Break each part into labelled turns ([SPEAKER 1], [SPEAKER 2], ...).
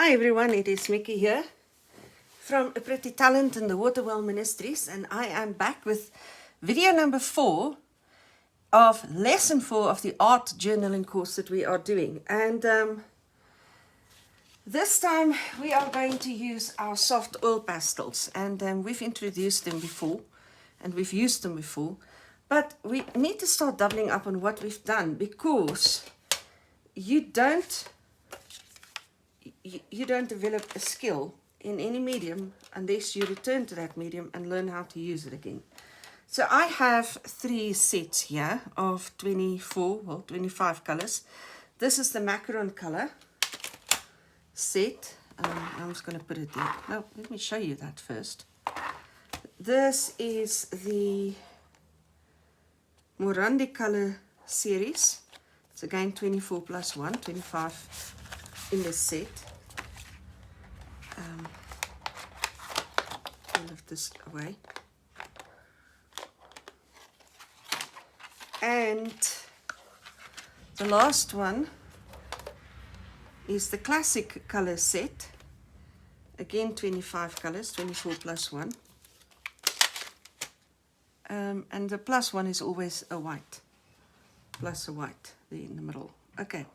[SPEAKER 1] Hi everyone, it is Mickey here from A Pretty Talent in the Waterwell Ministries, and I am back with video number 4 of lesson 4 of the art journaling course that we are doing. And this time we are going to use our soft oil pastels, and we've introduced them before and we've used them before, but we need to start doubling up on what we've done, because you don't develop a skill in any medium unless you return to that medium and learn how to use it again. So I have 3 sets here of 25 colors. This is the macaron color set. I'm just going to put it there. No, let me show you that first. This is the Morandi color series. It's again 24 plus 1, 25 in this set. I'll lift this away. And the last one is the classic color set. Again 25 colors, 24 plus 1. And the plus 1 is always a white. Plus a white there in the middle. Okay.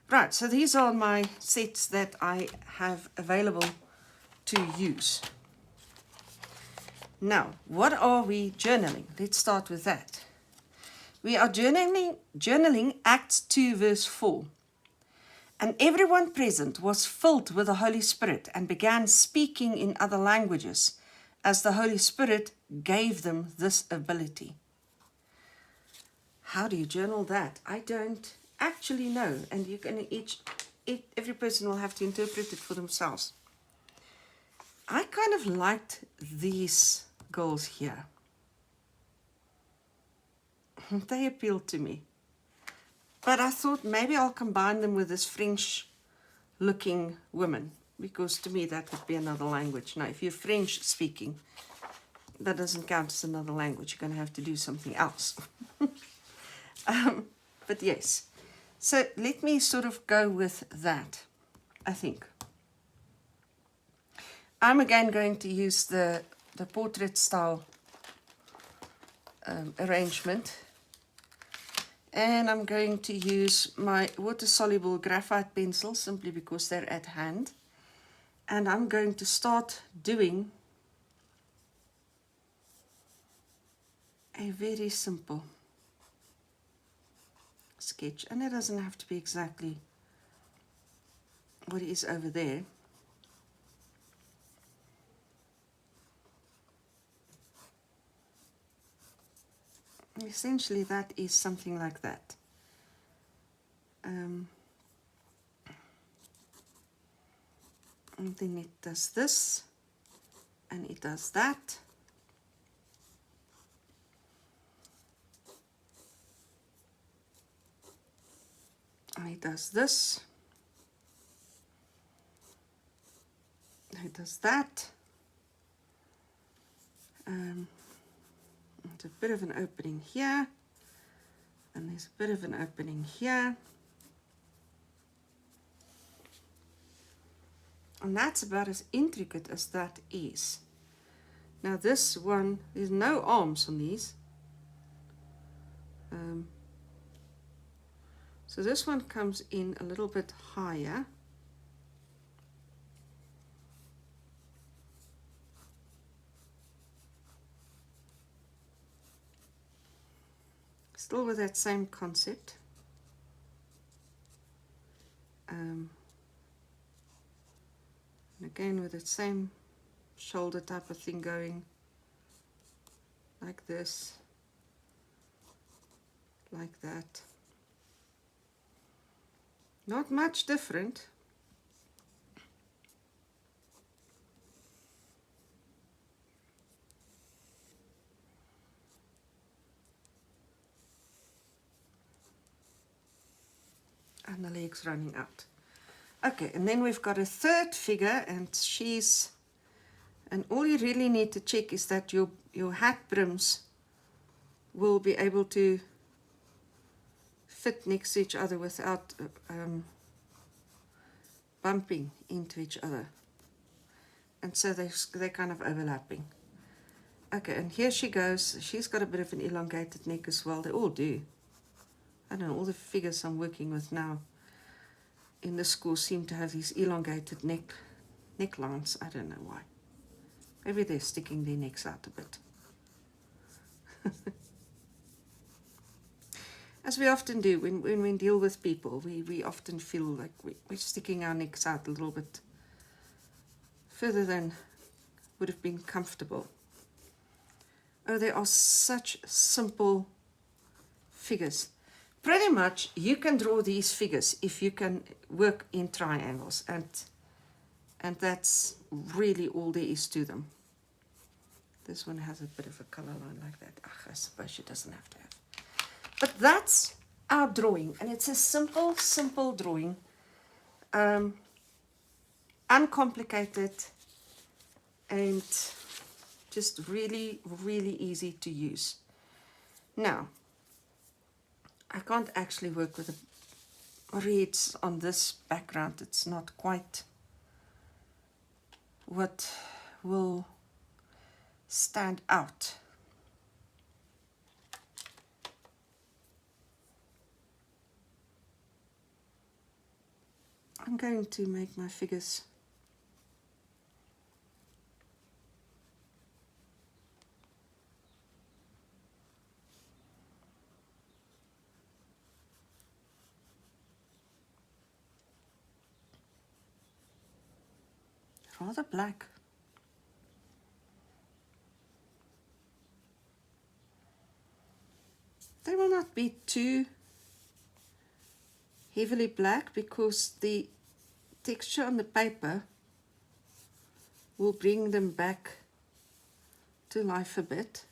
[SPEAKER 1] Right, so these are my sets that I have available to use. Now, what are we journaling? Let's start with that. We are journaling Acts 2 verse 4. And everyone present was filled with the Holy Spirit and began speaking in other languages, as the Holy Spirit gave them this ability. How do you journal that? I don't actually know, and you can every person will have to interpret it for themselves. I kind of liked these girls here. They appealed to me, but I thought maybe I'll combine them with this French looking woman, because to me that would be another language. Now if you're French speaking, that doesn't count as another language. You're going to have to do something else. But yes, so let me sort of go with that, I think. I'm again going to use the portrait style arrangement. And I'm going to use my water-soluble graphite pencils simply because they're at hand. And I'm going to start doing a very simple sketch, and it doesn't have to be exactly what is over there. Essentially that is something like that. And then it does this and it does that. And it does this. It does that. There's a bit of an opening here, and there's a bit of an opening here. And that's about as intricate as that is. Now this one, there's no arms on these. So this one comes in a little bit higher. Still with that same concept. And again with that same shoulder type of thing going like this, like that. Not much different. And the legs running out. Okay, and then we've got a third figure, and and all you really need to check is that your hat brims will be able to fit next to each other without bumping into each other. And so they're kind of overlapping. Okay, and here she goes. She's got a bit of an elongated neck as well. They all do. I don't know, all the figures I'm working with now in the school seem to have these elongated necklines. I don't know why. Maybe they're sticking their necks out a bit. As we often do when we deal with people, we often feel like we're sticking our necks out a little bit further than would have been comfortable. Oh, they are such simple figures. Pretty much you can draw these figures if you can work in triangles, and that's really all there is to them. This one has a bit of a color line like that. I suppose she doesn't have to have. But that's our drawing, and it's a simple drawing, uncomplicated, and just really easy to use. Now, I can't actually work with the reds on this background. It's not quite what will stand out. I'm going to make my figures rather black. They will not be too heavily black because the texture on the paper will bring them back to life a bit.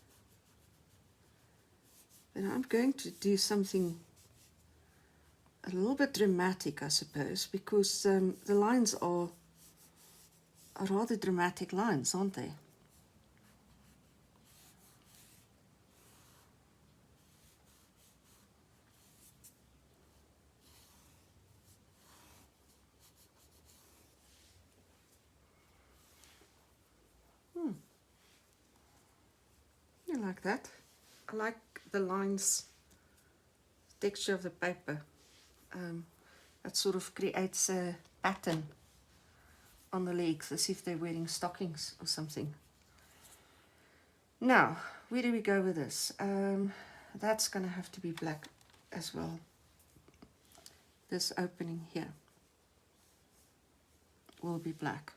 [SPEAKER 1] And I'm going to do something a little bit dramatic, I suppose, because the lines are rather dramatic lines, aren't they? I like that. I like the lines, texture of the paper. That sort of creates a pattern on the legs, as if they're wearing stockings or something. Now, where do we go with this? That's going to have to be black as well. This opening here will be black.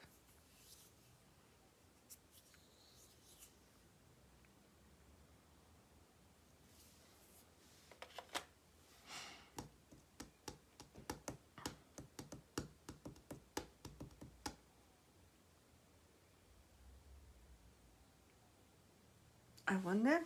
[SPEAKER 1] I wonder.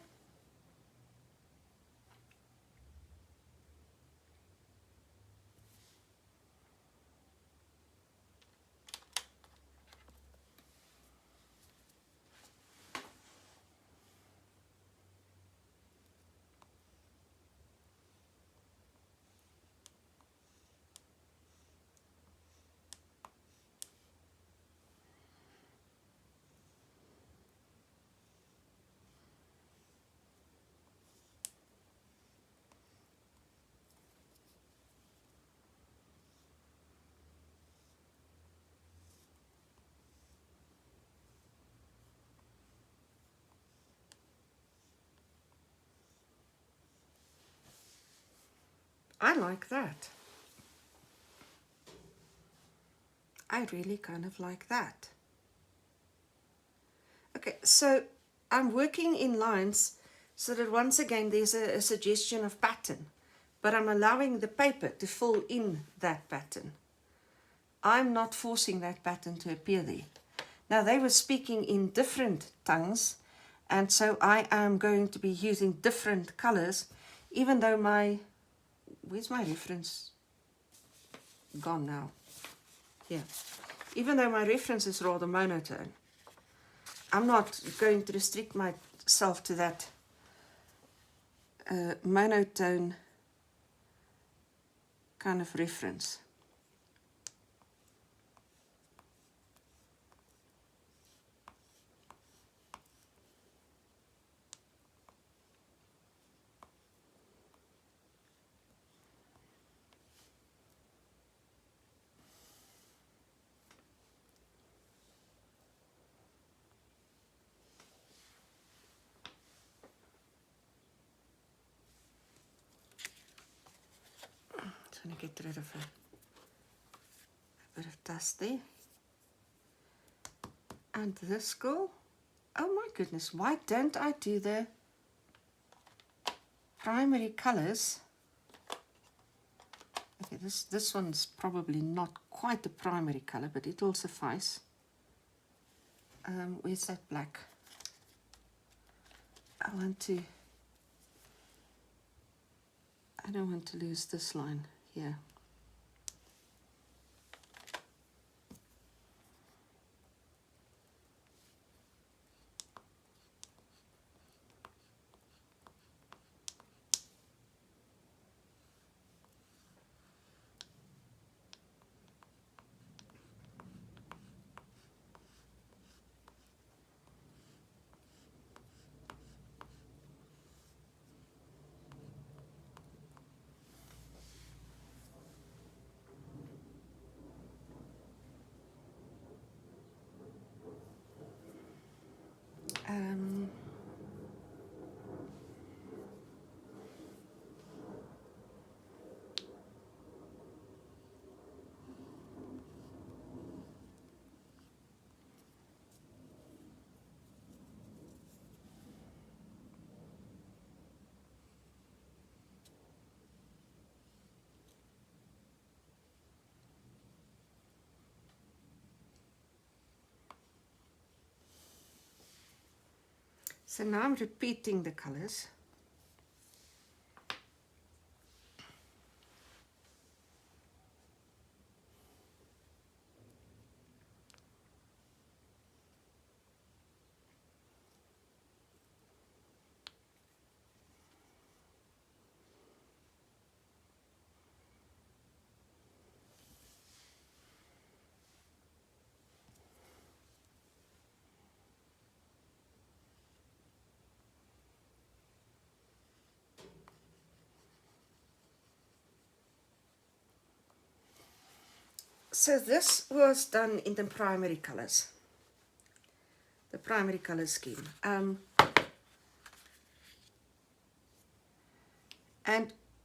[SPEAKER 1] I like that. I really kind of like that. Okay, so I'm working in lines so that once again there's a suggestion of pattern, but I'm allowing the paper to fill in that pattern. I'm not forcing that pattern to appear there. Now they were speaking in different tongues, and so I am going to be using different colors, even though where's my reference gone now? Here. Even though my reference is rather monotone, I'm not going to restrict myself to that monotone kind of reference. going to get rid of a bit of dust there. And this girl, oh my goodness, why don't I do the primary colors? Okay, this one's probably not quite the primary color, but it will suffice. Where's that black? I don't want to lose this line here. So now I'm repeating the colors. So this was done in the primary colors, the primary color scheme. And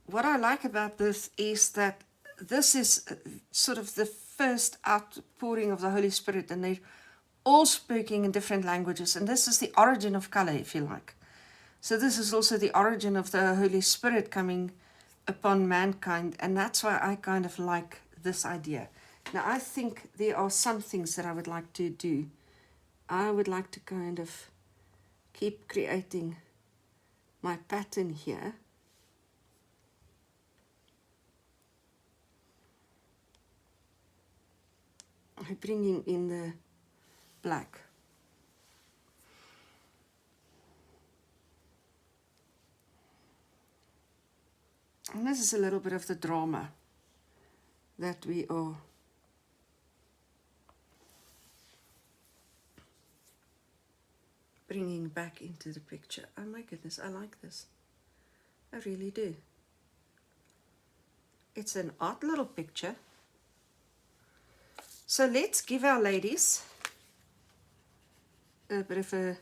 [SPEAKER 1] what I like about this is that this is sort of the first outpouring of the Holy Spirit, and they're all speaking in different languages, and this is the origin of color, if you like. So this is also the origin of the Holy Spirit coming upon mankind, and that's why I kind of like this idea. Now, I think there are some things that I would like to do. I would like to kind of keep creating my pattern here. I'm bringing in the black. And this is a little bit of the drama that we are bringing back into the picture. Oh my goodness, I like this. I really do. It's an odd little picture. So let's give our ladies a bit of a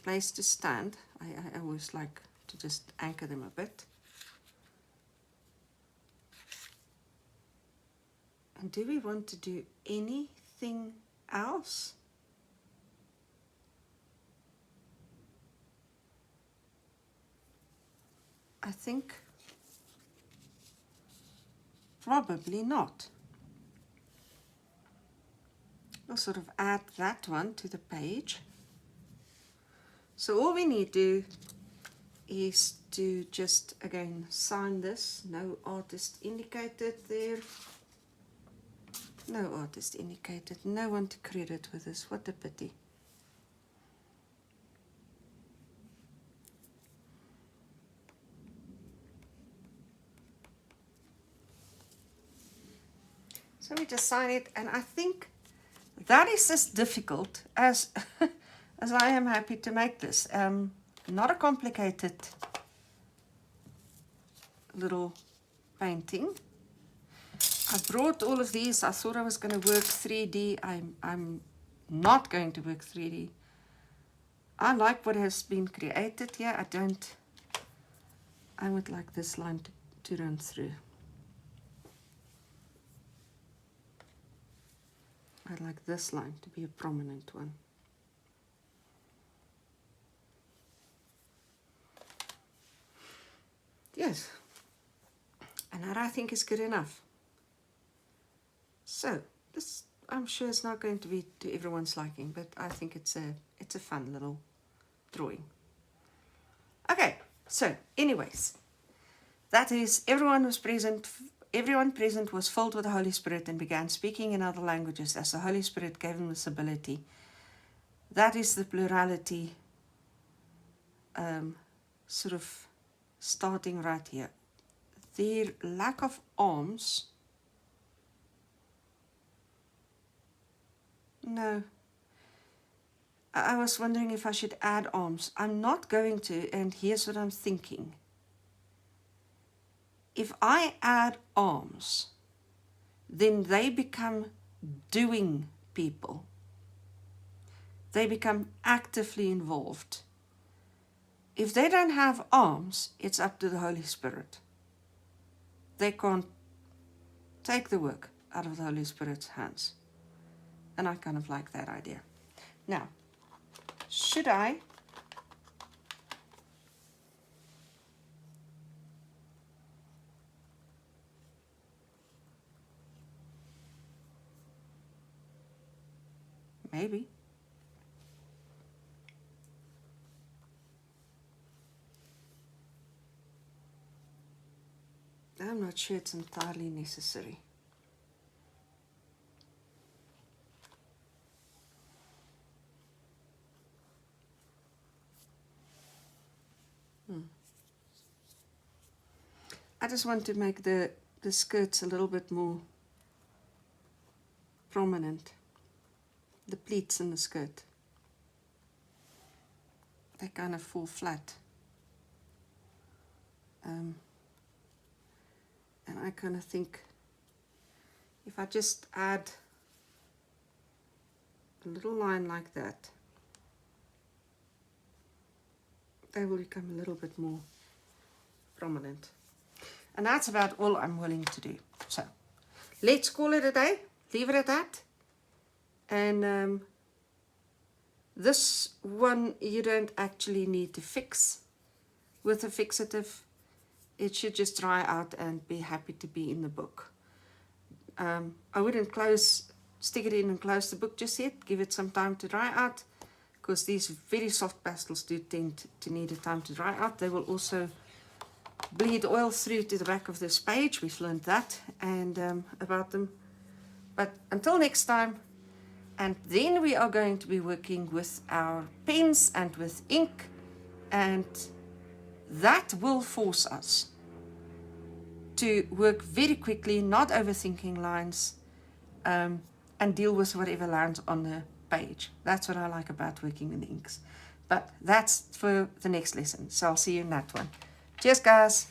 [SPEAKER 1] place to stand. I always like to just anchor them a bit. And do we want to do anything else? I think probably not. We'll sort of add that one to the page. So all we need to do is to just again sign this. No artist indicated there. No artist indicated. No one to credit with this. What a pity. So we just sign it, and I think that is as difficult as as I am happy to make this. Not a complicated little painting. I brought all of these. I thought I was going to work 3D. I'm not going to work 3D. I like what has been created here. I would like this line to run through. I'd like this line to be a prominent one. Yes, and that I think is good enough. So this, I'm sure, is not going to be to everyone's liking, but I think it's a fun little drawing. Okay, so anyways, that is, everyone present was filled with the Holy Spirit and began speaking in other languages as the Holy Spirit gave them this ability. That is the plurality, sort of starting right here. Their lack of arms, no, I was wondering if I should add arms. I'm not going to, and here's what I'm thinking. If I add arms, then they become doing people. They become actively involved. If they don't have arms, it's up to the Holy Spirit. They can't take the work out of the Holy Spirit's hands. And I kind of like that idea. Now, should I maybe I'm not sure it's entirely necessary. I just want to make the skirts a little bit more prominent. The pleats in the skirt. They kind of fall flat. And I kind of think if I just add a little line like that, they will become a little bit more prominent. And that's about all I'm willing to do. So let's call it a day, leave it at that. And this one you don't actually need to fix with a fixative. It should just dry out and be happy to be in the book. I wouldn't stick it in and close the book just yet. Give it some time to dry out, because these very soft pastels do tend to need a time to dry out. They will also bleed oil through to the back of this page. We've learned that and about them. But until next time, and then we are going to be working with our pens and with ink, and that will force us to work very quickly, not overthinking lines, and deal with whatever lands on the page. That's what I like about working with inks. But that's for the next lesson. So I'll see you in that one. Cheers, guys.